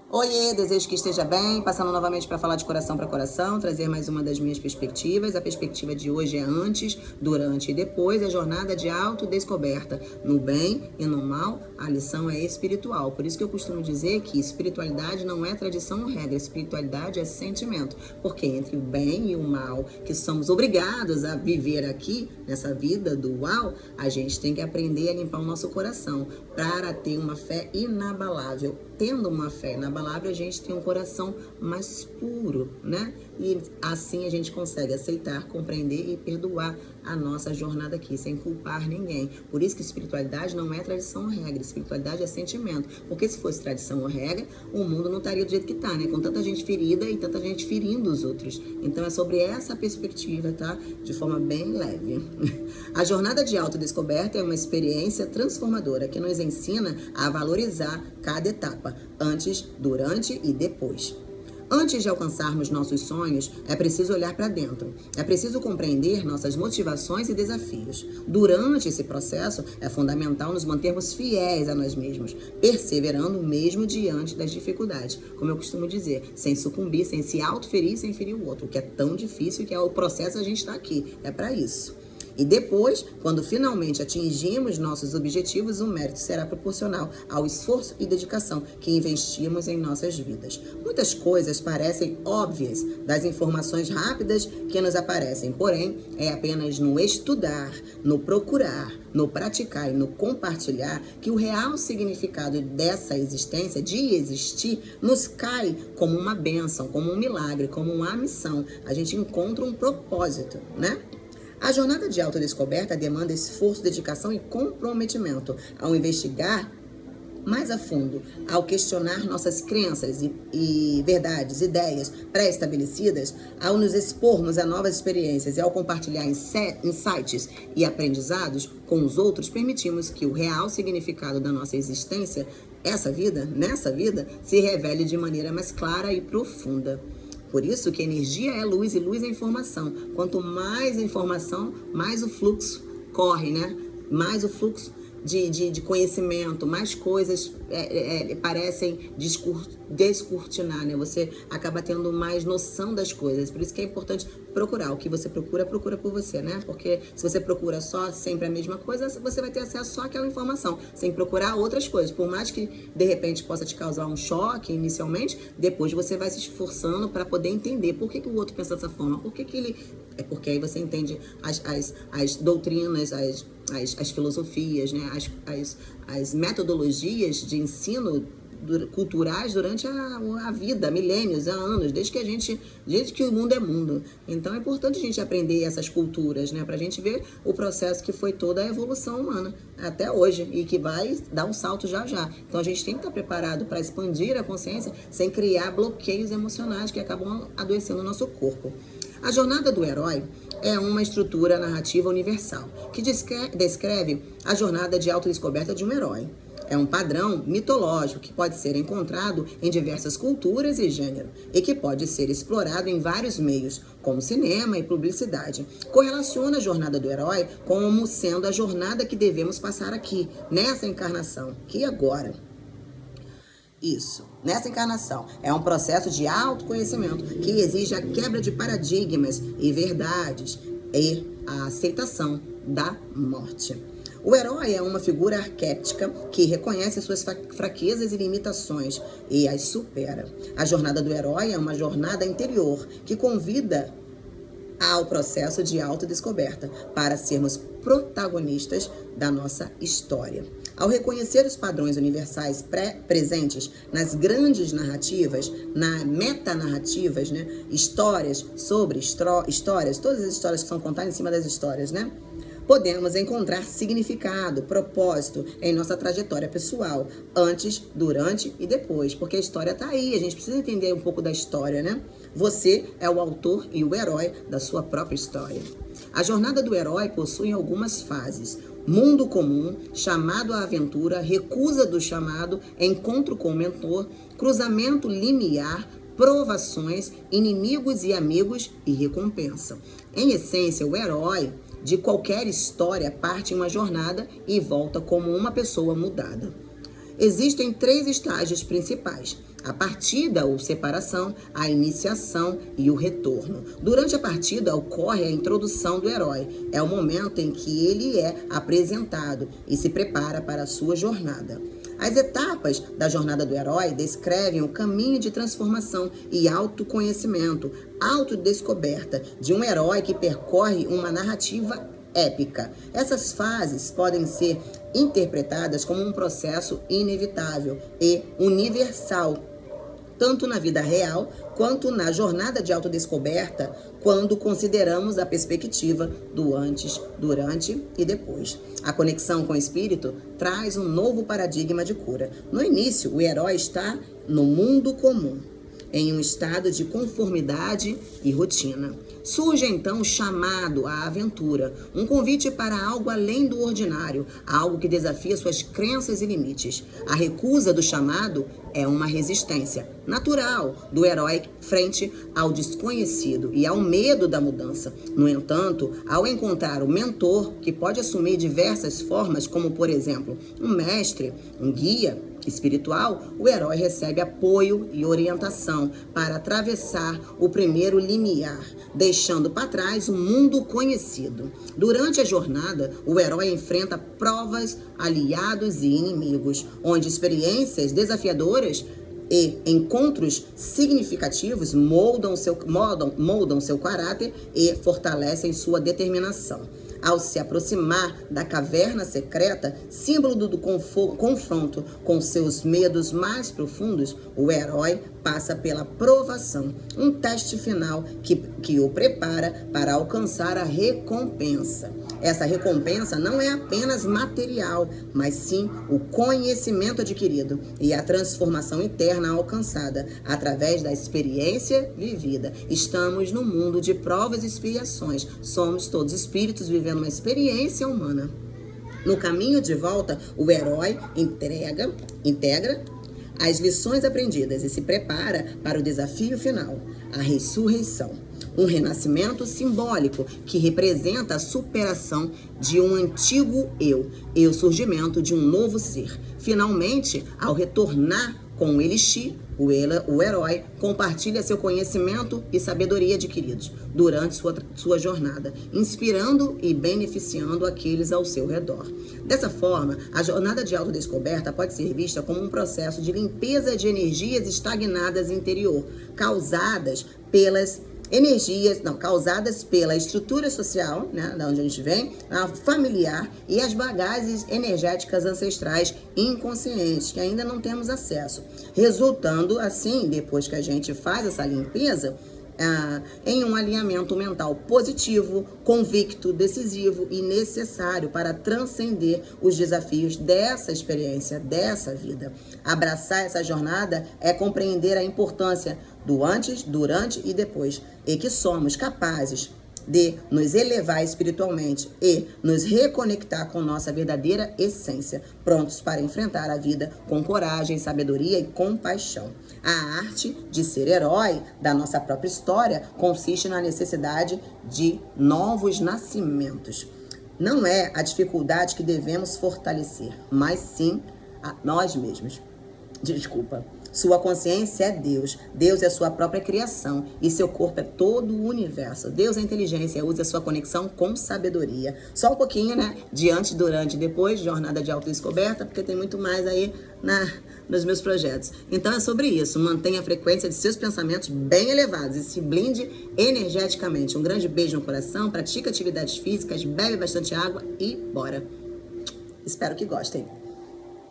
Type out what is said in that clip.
Oiê, desejo que esteja bem, passando novamente para falar de coração para coração, trazer mais uma das minhas perspectivas. A perspectiva de hoje é antes, durante e depois, a jornada de autodescoberta. No bem e no mal, a lição é espiritual. Por isso que eu costumo dizer que espiritualidade não é tradição ou regra, espiritualidade é sentimento. Porque entre o bem e o mal, que somos obrigados a viver aqui, nessa vida dual, a gente tem que aprender a limpar o nosso coração para ter uma fé inabalável. Tendo uma fé inabalável, a gente tem um coração mais puro, né? E assim a gente consegue aceitar, compreender e perdoar a nossa jornada aqui, sem culpar ninguém. Por isso que espiritualidade não é tradição ou regra, espiritualidade é sentimento. Porque se fosse tradição ou regra, o mundo não estaria do jeito que tá, né? Com tanta gente ferida e tanta gente ferindo os outros. Então é sobre essa perspectiva, tá? De forma bem leve. A jornada de autodescoberta é uma experiência transformadora que nos ensina a valorizar cada etapa, antes, durante e depois. Antes de alcançarmos nossos sonhos, é preciso olhar para dentro. É preciso compreender nossas motivações e desafios. Durante esse processo, é fundamental nos mantermos fiéis a nós mesmos, perseverando mesmo diante das dificuldades. Como eu costumo dizer, sem sucumbir, sem se autoferir, sem ferir o outro, que é tão difícil, que é o processo a gente está aqui. É para isso. E depois, quando finalmente atingimos nossos objetivos, o mérito será proporcional ao esforço e dedicação que investimos em nossas vidas. Muitas coisas parecem óbvias das informações rápidas que nos aparecem, porém, é apenas no estudar, no procurar, no praticar e no compartilhar que o real significado dessa existência, de existir, nos cai como uma bênção, como um milagre, como uma missão. A gente encontra um propósito, né? A jornada de autodescoberta demanda esforço, dedicação e comprometimento ao investigar mais a fundo, ao questionar nossas crenças e verdades, ideias pré-estabelecidas, ao nos expormos a novas experiências e ao compartilhar insights e aprendizados com os outros, permitimos que o real significado da nossa existência, nessa vida, se revele de maneira mais clara e profunda. Por isso que energia é luz e luz é informação. Quanto mais informação, mais o fluxo corre, né? Mais o fluxo de conhecimento, mais coisas parecem descortinar, né? Você acaba tendo mais noção das coisas. Por isso que é importante procurar. O que você procura por você, né? Porque se você procura só sempre a mesma coisa, você vai ter acesso só àquela informação, sem procurar outras coisas. Por mais que, de repente, possa te causar um choque inicialmente, depois você vai se esforçando para poder entender por que o outro pensa dessa forma, por que ele... É porque aí você entende as doutrinas, as filosofias, né? as metodologias de ensino culturais durante a vida, milênios, há anos, desde que o mundo é mundo. Então é importante a gente aprender essas culturas, né? Pra gente ver o processo que foi toda a evolução humana até hoje e que vai dar um salto já já. Então a gente tem que estar preparado para expandir a consciência sem criar bloqueios emocionais que acabam adoecendo o nosso corpo. A jornada do herói é uma estrutura narrativa universal que descreve a jornada de autodescoberta de um herói. É um padrão mitológico que pode ser encontrado em diversas culturas e gênero e que pode ser explorado em vários meios, como cinema e publicidade. Correlaciona a jornada do herói como sendo a jornada que devemos passar aqui, nessa encarnação, aqui e agora. Isso, nessa encarnação, é um processo de autoconhecimento que exige a quebra de paradigmas e verdades e a aceitação da morte. O herói é uma figura arquétipa que reconhece suas fraquezas e limitações e as supera. A jornada do herói é uma jornada interior que convida ao processo de autodescoberta para sermos protagonistas da nossa história. Ao reconhecer os padrões universais presentes nas grandes narrativas, na metanarrativas, né? Histórias sobre histórias, todas as histórias que são contadas em cima das histórias, né? Podemos encontrar significado, propósito em nossa trajetória pessoal, antes, durante e depois, porque a história está aí, a gente precisa entender um pouco da história, né? Você é o autor e o herói da sua própria história. A jornada do herói possui algumas fases: mundo comum, chamado à aventura, recusa do chamado, encontro com o mentor, cruzamento limiar, provações, inimigos e amigos e recompensa. Em essência, o herói de qualquer história parte em uma jornada e volta como uma pessoa mudada. Existem 3 estágios principais: a partida ou separação, a iniciação e o retorno. Durante a partida ocorre a introdução do herói. É o momento em que ele é apresentado e se prepara para a sua jornada. As etapas da jornada do herói descrevem o caminho de transformação e autoconhecimento, autodescoberta de um herói que percorre uma narrativa épica. Essas fases podem ser interpretadas como um processo inevitável e universal, tanto na vida real quanto na jornada de autodescoberta, quando consideramos a perspectiva do antes, durante e depois. A conexão com o espírito traz um novo paradigma de cura. No início, o herói está no mundo comum, em um estado de conformidade e rotina. Surge então o chamado à aventura, um convite para algo além do ordinário, algo que desafia suas crenças e limites. A recusa do chamado é uma resistência natural do herói frente ao desconhecido e ao medo da mudança. No entanto, ao encontrar o mentor, que pode assumir diversas formas, como por exemplo, um mestre, um guia espiritual, o herói recebe apoio e orientação para atravessar o primeiro limiar, deixando para trás o mundo conhecido. Durante a jornada, o herói enfrenta provas, aliados e inimigos, onde experiências desafiadoras e encontros significativos moldam seu caráter e fortalecem sua determinação. Ao se aproximar da caverna secreta, símbolo do confronto com seus medos mais profundos, o herói passa pela provação, um teste final que o prepara para alcançar a recompensa. Essa recompensa não é apenas material, mas sim o conhecimento adquirido e a transformação interna alcançada através da experiência vivida. Estamos no mundo de provas e expiações. Somos todos espíritos vivendo uma experiência humana. No caminho de volta, o herói integra as lições aprendidas e se prepara para o desafio final, a ressurreição. Um renascimento simbólico que representa a superação de um antigo eu e o surgimento de um novo ser. Finalmente, ao retornar com o Elixir, o herói compartilha seu conhecimento e sabedoria adquiridos durante sua jornada, inspirando e beneficiando aqueles ao seu redor. Dessa forma, a jornada de autodescoberta pode ser vista como um processo de limpeza de energias estagnadas interior, causadas pela estrutura social, né, da onde a gente vem, a familiar e as bagagens energéticas ancestrais inconscientes, que ainda não temos acesso. Resultando, assim, depois que a gente faz essa limpeza, em um alinhamento mental positivo, convicto, decisivo e necessário para transcender os desafios dessa experiência, dessa vida. Abraçar essa jornada é compreender a importância do antes, durante e depois, e que somos capazes de nos elevar espiritualmente e nos reconectar com nossa verdadeira essência, prontos para enfrentar a vida com coragem, sabedoria e compaixão. A arte de ser herói da nossa própria história consiste na necessidade de novos nascimentos. Não é a dificuldade que devemos fortalecer, mas sim a nós mesmos. Sua consciência é Deus. Deus é sua própria criação e seu corpo é todo o universo. Deus é inteligência, usa sua conexão com sabedoria. Só um pouquinho, né? De antes, durante e depois, jornada de autodescoberta, porque tem muito mais aí nos meus projetos. Então é sobre isso. Mantenha a frequência de seus pensamentos bem elevados e se blinde energeticamente. Um grande beijo no coração, pratique atividades físicas, bebe bastante água e bora. Espero que gostem.